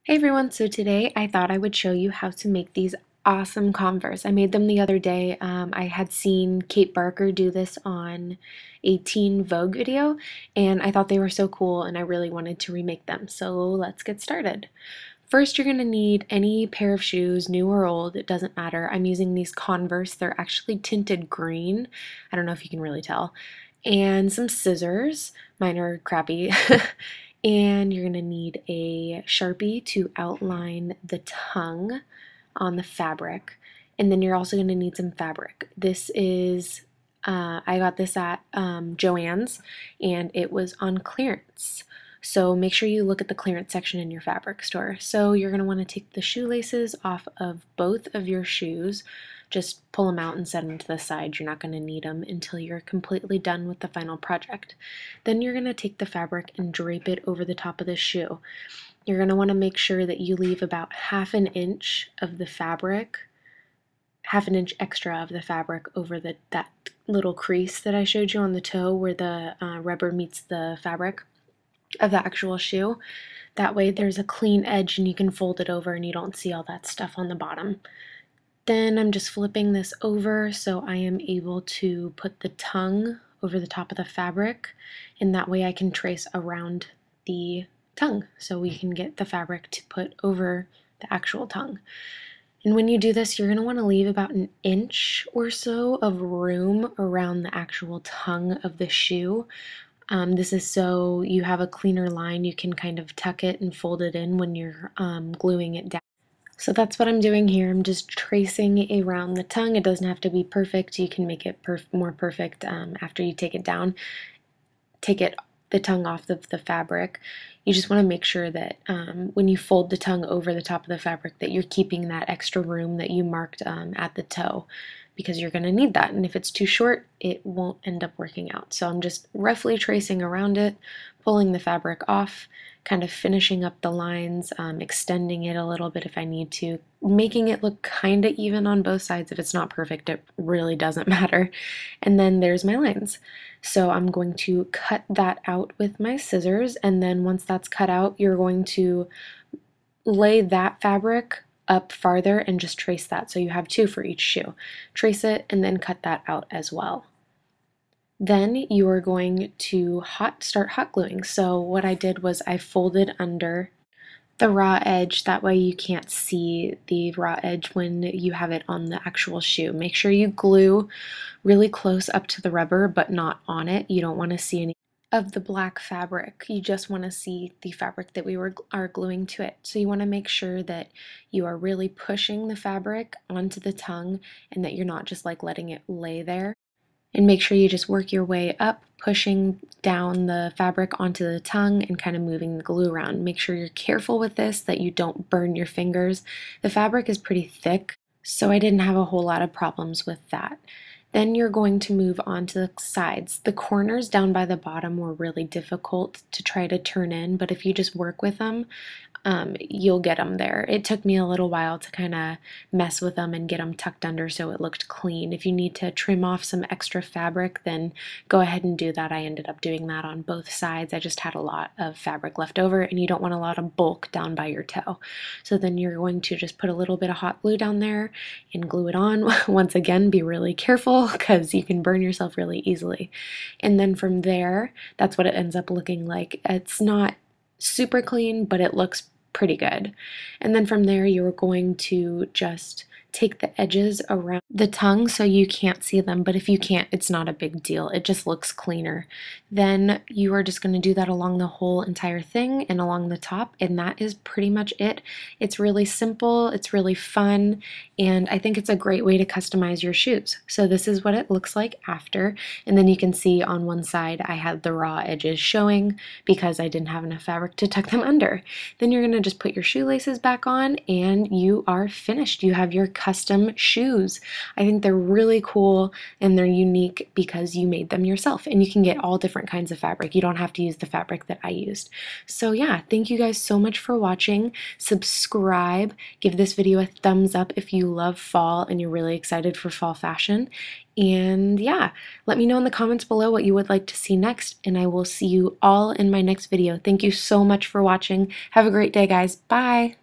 Hey everyone, so today I thought I would show you how to make these awesome Converse. I made them the other day. I had seen Kate Barker do this on a Teen Vogue video, and I thought they were so cool and I really wanted to remake them. So let's get started. First, you're going to need any pair of shoes, new or old, it doesn't matter. I'm using these Converse. They're actually tinted green. I don't know if you can really tell. And some scissors. Mine are crappy. And you're going to need a Sharpie to outline the tongue on the fabric. And then you're also going to need some fabric. This is, I got this at Joann's and it was on clearance. So make sure you look at the clearance section in your fabric store. So you're going to want to take the shoelaces off of both of your shoes. Just pull them out and set them to the side. You're not going to need them until you're completely done with the final project. Then you're going to take the fabric and drape it over the top of the shoe. You're going to want to make sure that you leave about half an inch of the fabric, half an inch extra of the fabric over that little crease that I showed you on the toe where the rubber meets the fabric of the actual shoe. That way there's a clean edge and you can fold it over and you don't see all that stuff on the bottom. Then I'm just flipping this over so I am able to put the tongue over the top of the fabric, and that way I can trace around the tongue so we can get the fabric to put over the actual tongue. And when you do this, you're going to want to leave about an inch or so of room around the actual tongue of the shoe. This is so you have a cleaner line. You can kind of tuck it and fold it in when you're gluing it down. So that's what I'm doing here. I'm just tracing around the tongue. It doesn't have to be perfect. You can make it more perfect after you take it down. The tongue off of the fabric. You just want to make sure that when you fold the tongue over the top of the fabric that you're keeping that extra room that you marked at the toe, because you're going to need that. And if it's too short, it won't end up working out. So I'm just roughly tracing around it, pulling the fabric off, kind of finishing up the lines, extending it a little bit if I need to, making it look kind of even on both sides. If it's not perfect, it really doesn't matter. And then there's my lines. So I'm going to cut that out with my scissors, and then once that's cut out, you're going to lay that fabric up farther and just trace that. So you have two for each shoe. Trace it and then cut that out as well. Then you are going to start hot gluing. So what I did was I folded under the raw edge. That way you can't see the raw edge when you have it on the actual shoe. Make sure you glue really close up to the rubber, but not on it. You don't want to see any of the black fabric. You just want to see the fabric that we are gluing to it. So you want to make sure that you are really pushing the fabric onto the tongue and that you're not just like letting it lay there. And make sure you just work your way up, pushing down the fabric onto the tongue and kind of moving the glue around. Make sure you're careful with this, that you don't burn your fingers. The fabric is pretty thick, so I didn't have a whole lot of problems with that. Then you're going to move on to the sides. The corners down by the bottom were really difficult to try to turn in, but if you just work with them, you'll get them there. It took me a little while to kind of mess with them and get them tucked under so it looked clean. If you need to trim off some extra fabric, then go ahead and do that. I ended up doing that on both sides. I just had a lot of fabric left over, and you don't want a lot of bulk down by your toe. So then you're going to just put a little bit of hot glue down there and glue it on. Once again, be really careful because you can burn yourself really easily. And then from there, that's what it ends up looking like. It's not super clean, but it looks pretty good. And then from there, you're going to just take the edges around the tongue so you can't see them, but if you can't, it's not a big deal. It just looks cleaner. Then you are just going to do that along the whole entire thing and along the top, and that is pretty much it. It's really simple, it's really fun, and I think it's a great way to customize your shoes. So this is what it looks like after, and then you can see on one side I had the raw edges showing because I didn't have enough fabric to tuck them under. Then you're going to just put your shoelaces back on and you are finished. You have your custom shoes. I think they're really cool and they're unique because you made them yourself, and you can get all different kinds of fabric. You don't have to use the fabric that I used. So yeah, thank you guys so much for watching. Subscribe, give this video a thumbs up if you love fall and you're really excited for fall fashion. And yeah, let me know in the comments below what you would like to see next, and I will see you all in my next video. Thank you so much for watching. Have a great day, guys. Bye!